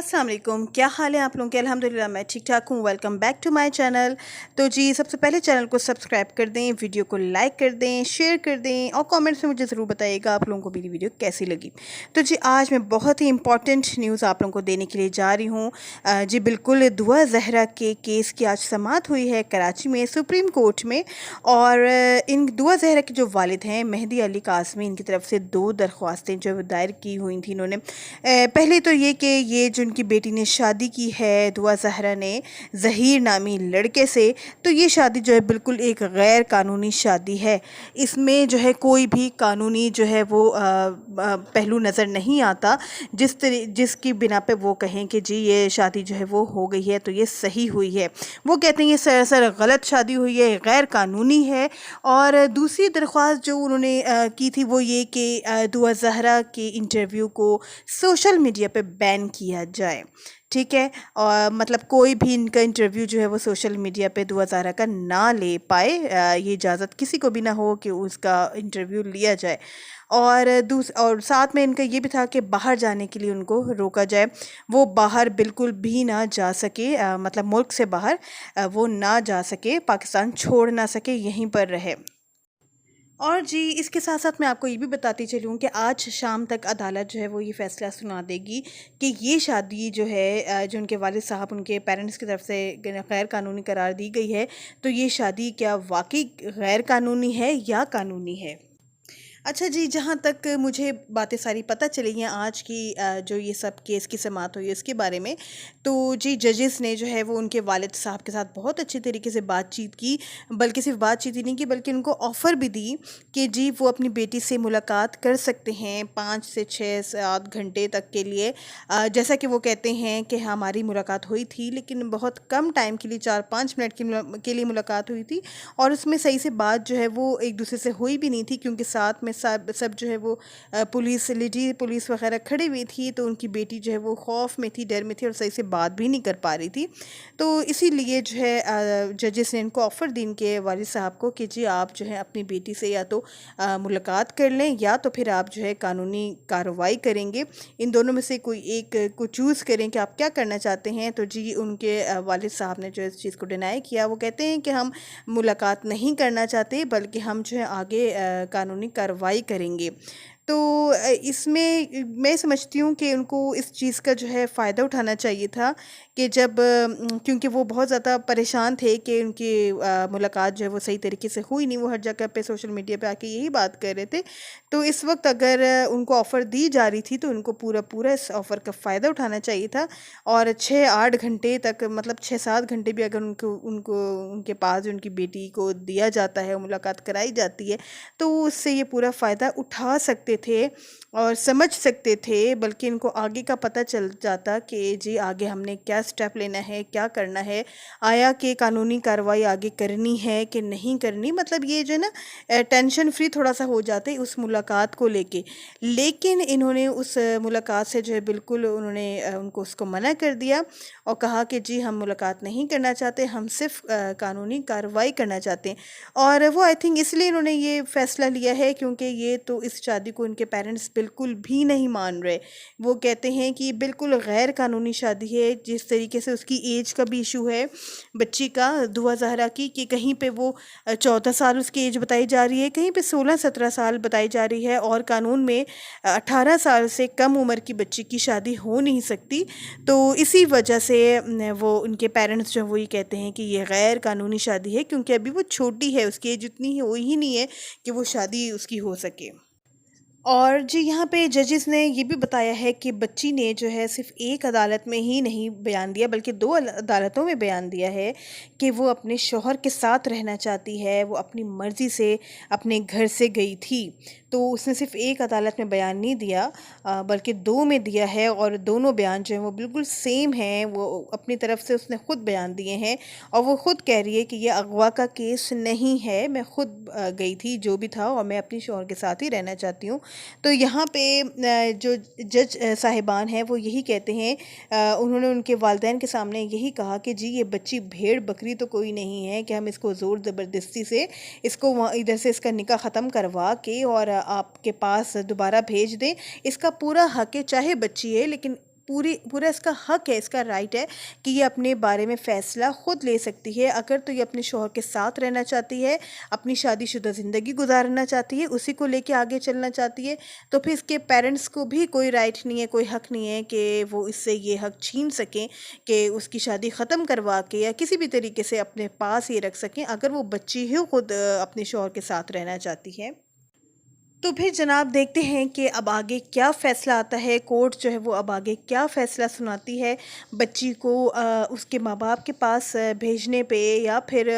अस्सलाम वालेकुम, क्या हाल है आप लोगों के। अल्हम्दुलिल्लाह मैं ठीक ठाक हूँ। Welcome back to my channel. तो जी सबसे पहले चैनल को सब्सक्राइब कर दें, वीडियो को लाइक कर दें, शेयर कर दें और कमेंट्स में मुझे ज़रूर बताइएगा आप लोगों को मेरी वीडियो कैसी लगी। तो जी आज मैं बहुत ही इंपॉर्टेंट न्यूज़ आप लोगों को देने के लिए जा रही हूँ। जी बिल्कुल, दुआ जहरा के केस की आज समाअत हुई है कराची में सुप्रीम कोर्ट में। और इन दुआ जहरा के जो वालिद हैं मेहदी अली कासमी, इनकी तरफ से 2 दरख्वास्तें जो दायर की हुई थी इन्होंने। पहले तो ये कि ये जो उनकी बेटी ने शादी की है दुआ ज़हरा ने ज़हीर नामी लड़के से, तो ये शादी जो है बिल्कुल एक गैर कानूनी शादी है। इसमें जो है कोई भी कानूनी जो है वो पहलू नज़र नहीं आता जिसकी बिना पे वो कहें कि जी ये शादी जो है वो हो गई है तो ये सही हुई है। वो कहते हैं ये सरासर गलत शादी हुई है, गैर कानूनी है। और दूसरी दरख्वास्त जो उन्होंने की थी वो ये कि दुआ ज़हरा के इंटरव्यू को सोशल मीडिया पे बैन किया जाए। ठीक है, और मतलब कोई भी इनका इंटरव्यू जो है वो सोशल मीडिया पे दुआ ज़हरा का ना ले पाए, ये इजाज़त किसी को भी ना हो कि उसका इंटरव्यू लिया जाए। और साथ में इनका ये भी था कि बाहर जाने के लिए उनको रोका जाए, वो बाहर बिल्कुल भी ना जा सके, मतलब मुल्क से बाहर वो ना जा सके, पाकिस्तान छोड़ ना सके, यहीं पर रहे। और जी इसके साथ साथ मैं आपको ये भी बताती चलूँ कि आज शाम तक अदालत जो है वो ये फ़ैसला सुना देगी कि ये शादी जो है जो उनके वालिद साहब उनके पेरेंट्स की तरफ से गैर कानूनी करार दी गई है, तो ये शादी क्या वाकई गैर कानूनी है या कानूनी है। अच्छा जी, जहाँ तक मुझे बातें सारी पता चली हैं आज की जो ये सब केस की समाअत हुई है इसके बारे में, तो जी जजेस ने जो है वो उनके वालिद साहब के साथ बहुत अच्छी तरीके से बातचीत की। बल्कि सिर्फ बातचीत ही नहीं की बल्कि उनको ऑफ़र भी दी कि जी वो अपनी बेटी से मुलाकात कर सकते हैं 5 से 6 7 घंटे तक के लिए। जैसा कि वो कहते हैं कि हमारी मुलाकात हुई थी लेकिन बहुत कम टाइम के लिए 4-5 मिनट के लिए मुलाकात हुई थी। और उसमें सही से बात जो है वो एक दूसरे से हुई भी नहीं थी क्योंकि साथ में सब जो है वो पुलिस वगैरह खड़ी हुई थी, तो उनकी बेटी जो है वो खौफ में थी, डर में थी और सही से बात भी नहीं कर पा रही थी। तो इसीलिए जो है जजेस ने इनको ऑफ़र दी इनके वालिद साहब को कि जी आप जो है अपनी बेटी से या तो मुलाकात कर लें या तो फिर आप जो है कानूनी कार्रवाई करेंगे, इन दोनों में से कोई एक को चूज़ करें कि आप क्या करना चाहते हैं। तो जी उनके वालिद साहब ने जो इस चीज़ को डिनाई किया, वो कहते हैं कि हम मुलाकात नहीं करना चाहते बल्कि हम जो है आगे कानूनी कार्रवाई करेंगे। तो इसमें मैं समझती हूँ कि उनको इस चीज़ का जो है फ़ायदा उठाना चाहिए था कि जब क्योंकि वो बहुत ज़्यादा परेशान थे कि उनकी मुलाकात जो है वो सही तरीके से हुई नहीं, वो हर जगह पे सोशल मीडिया पे आके यही बात कर रहे थे। तो इस वक्त अगर उनको ऑफ़र दी जा रही थी तो उनको पूरा इस ऑफ़र का फ़ायदा उठाना चाहिए था। और 6-8 घंटे तक, मतलब 6-7 घंटे भी अगर उनको उनको उनके पास उनकी बेटी को दिया जाता है, मुलाकात कराई जाती है, तो उससे ये पूरा फ़ायदा उठा सकते थे और समझ सकते थे। बल्कि इनको आगे का पता चल जाता कि जी आगे हमने क्या स्टेप लेना है, क्या करना है, आया कि कानूनी कार्रवाई आगे करनी है कि नहीं करनी। मतलब ये जो है ना टेंशन फ्री थोड़ा सा हो जाते उस मुलाकात को लेके। लेकिन इन्होंने उस मुलाकात से जो है बिल्कुल उन्होंने उनको उसको मना कर दिया और कहा कि जी हम मुलाकात नहीं करना चाहते, हम सिर्फ कानूनी कार्रवाई करना चाहते हैं। और वो आई थिंक इसलिए इन्होंने ये फ़ैसला लिया है क्योंकि ये तो इस शादी को उनके पेरेंट्स बिल्कुल भी नहीं मान रहे। वो कहते हैं कि बिल्कुल गैर कानूनी शादी है, जिस तरीके से उसकी एज का भी इशू है बच्ची का, दुआ ज़हरा की, कि कहीं पे वो 14 साल उसकी एज बताई जा रही है, कहीं पे 16-17 साल बताई जा रही है और कानून में 18 साल से कम उम्र की बच्ची की शादी हो नहीं सकती। तो इसी वजह से वो उनके पेरेंट्स जो वो ये कहते हैं कि ये गैर कानूनी शादी है क्योंकि अभी वो छोटी है, उसकी एज इतनी हो ही नहीं है कि वो शादी उसकी हो सके। और जी यहाँ पे जजेस ने ये भी बताया है कि बच्ची ने जो है सिर्फ़ एक अदालत में ही नहीं बयान दिया बल्कि 2 अदालतों में बयान दिया है कि वो अपने शौहर के साथ रहना चाहती है, वो अपनी मर्ज़ी से अपने घर से गई थी। तो उसने सिर्फ़ एक अदालत में बयान नहीं दिया बल्कि 2 में दिया है और दोनों बयान जो हैं वो बिल्कुल सेम हैं। वो अपनी तरफ से उसने ख़ुद बयान दिए हैं और वो ख़ुद कह रही है कि ये अगवा का केस नहीं है, मैं ख़ुद गई थी जो भी था और मैं अपनी शौहर के साथ ही रहना चाहती हूँ। तो यहाँ पे जो जज साहिबान हैं वो यही कहते हैं, उन्होंने उनके वालिदैन के सामने यही कहा कि जी ये बच्ची भेड़ बकरी तो कोई नहीं है कि हम इसको ज़ोर ज़बरदस्ती से इसको वहाँ इधर से इसका निकाह ख़त्म करवा के और आपके पास दोबारा भेज दें। इसका पूरा हक़ है, चाहे बच्ची है लेकिन पूरा इसका हक है, इसका राइट है कि ये अपने बारे में फ़ैसला ख़ुद ले सकती है। अगर तो ये अपने शौहर के साथ रहना चाहती है, अपनी शादीशुदा ज़िंदगी गुजारना चाहती है, उसी को लेके आगे चलना चाहती है, तो फिर इसके पेरेंट्स को भी कोई राइट नहीं है, कोई हक़ नहीं है कि वो इससे ये हक़ छीन सकें कि उसकी शादी ख़त्म करवा के या किसी भी तरीके से अपने पास ये रख सकें, अगर वो बच्ची ही ख़ुद अपने शौहर के साथ रहना चाहती है। तो फिर जनाब देखते हैं कि अब आगे क्या फ़ैसला आता है। कोर्ट जो है वो अब आगे क्या फ़ैसला सुनाती है, बच्ची को उसके माँ बाप के पास भेजने पे या फिर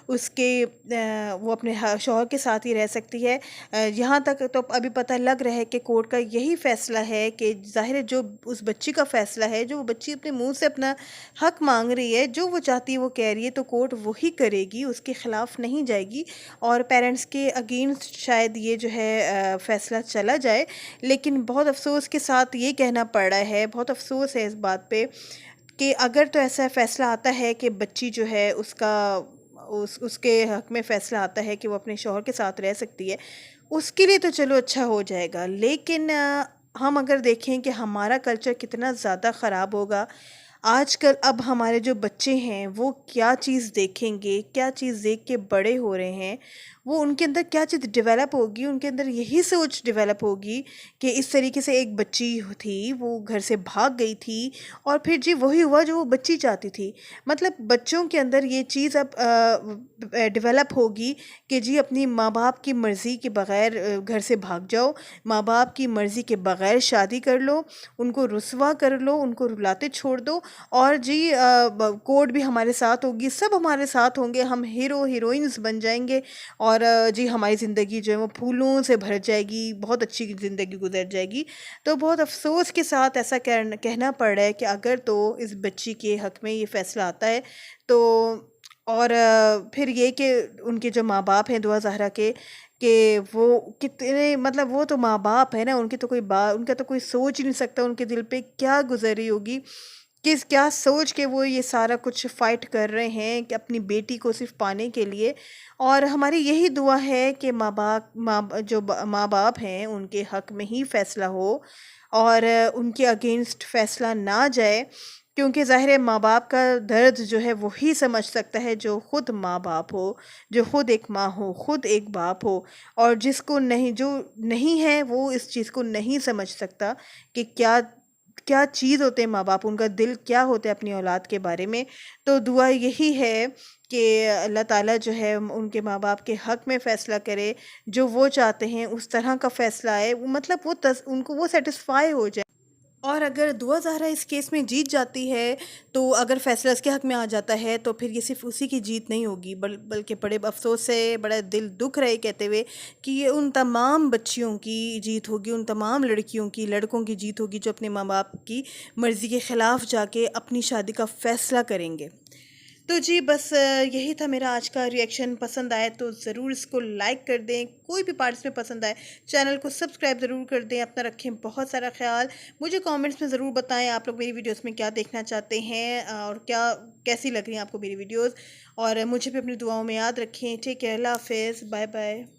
उसके वो अपने शौहर के साथ ही रह सकती है। यहाँ तक तो अभी पता लग रहा है कि कोर्ट का यही फ़ैसला है कि ज़ाहिर है जो उस बच्ची का फ़ैसला है, जो वो बच्ची अपने मुँह से अपना हक़ मांग रही है, जो वो चाहती है वो कह रही है, तो कोर्ट वही करेगी, उसके ख़िलाफ़ नहीं जाएगी। और पेरेंट्स के अगेंस्ट शायद ये जो है फ़ैसला चला जाए, लेकिन बहुत अफ़सोस के साथ ये कहना पड़ रहा है, बहुत अफ़सोस है इस बात पे कि अगर तो ऐसा फ़ैसला आता है कि बच्ची जो है उसके हक़ में फ़ैसला आता है कि वो अपने शौहर के साथ रह सकती है, उसके लिए तो चलो अच्छा हो जाएगा। लेकिन हम अगर देखें कि हमारा कल्चर कितना ज़्यादा ख़राब होगा आजकल, अब हमारे जो बच्चे हैं वो क्या चीज़ देखेंगे, क्या चीज़ देख के बड़े हो रहे हैं, वो उनके अंदर क्या चीज़ डेवलप होगी, उनके अंदर यही सोच डेवलप होगी कि इस तरीके से एक बच्ची थी, वो घर से भाग गई थी और फिर जी वही हुआ जो वो बच्ची चाहती थी। मतलब बच्चों के अंदर ये चीज़ अब डेवलप होगी कि जी अपनी माँ बाप की मर्ज़ी के बग़ैर घर से भाग जाओ, माँ बाप की मर्ज़ी के बग़ैर शादी कर लो, उनको रुसवा कर लो, उनको रुलाते छोड़ दो और जी कोर्ट भी हमारे साथ होगी, सब हमारे साथ होंगे, हम हीरो हीरोइंस बन जाएंगे और जी हमारी ज़िंदगी जो है वो फूलों से भर जाएगी, बहुत अच्छी ज़िंदगी गुजर जाएगी। तो बहुत अफ़सोस के साथ ऐसा कहना पड़ रहा है कि अगर तो इस बच्ची के हक़ में ये फ़ैसला आता है तो और फिर ये कि उनके जो माँ बाप हैं दुआ ज़हरा के कि वो कितने, मतलब वो तो माँ बाप है ना, उनकी तो उनका तो कोई सोच ही नहीं सकता उनके दिल पे क्या गुजर रही होगी, किस क्या सोच के वो ये सारा कुछ फ़ाइट कर रहे हैं कि अपनी बेटी को सिर्फ पाने के लिए। और हमारी यही दुआ है कि माँ बाप हैं उनके हक़ में ही फ़ैसला हो और उनके अगेंस्ट फ़ैसला ना जाए, क्योंकि ज़ाहिर है माँ बाप का दर्द जो है वही समझ सकता है जो ख़ुद माँ बाप हो, जो ख़ुद एक माँ हो, ख़ुद एक बाप हो। और जो नहीं है वो इस चीज़ को नहीं समझ सकता कि क्या क्या चीज़ होते हैं माँ बाप, उनका दिल क्या होता है अपनी औलाद के बारे में। तो दुआ यही है कि अल्लाह ताला जो है उनके माँ बाप के हक़ में फ़ैसला करे, जो वो चाहते हैं उस तरह का फ़ैसला आए, मतलब उनको वो सेटिस्फाई हो जाए। और अगर दुआ ज़हरा इस केस में जीत जाती है, तो अगर फ़ैसला इसके हक़ में आ जाता है, तो फिर ये सिर्फ़ उसी की जीत नहीं होगी, बल्कि बड़े अफ़सोस से बड़ा दिल दुख रहे कहते हुए कि ये उन तमाम बच्चियों की जीत होगी, उन तमाम लड़कों की जीत होगी जो अपने माँ बाप की मर्ज़ी के ख़िलाफ़ जाके अपनी शादी का फ़ैसला करेंगे। तो जी बस यही था मेरा आज का रिएक्शन। पसंद आए तो ज़रूर इसको लाइक कर दें, कोई भी पार्ट इसमें पसंद आए चैनल को सब्सक्राइब ज़रूर कर दें। अपना रखें बहुत सारा ख्याल। मुझे कमेंट्स में ज़रूर बताएं आप लोग मेरी वीडियोस में क्या देखना चाहते हैं और कैसी लग रही हैं आपको मेरी वीडियोस, और मुझे भी अपनी दुआओं में याद रखें। ठीक है, अल्लाह हाफ़िज़, बाय बाय।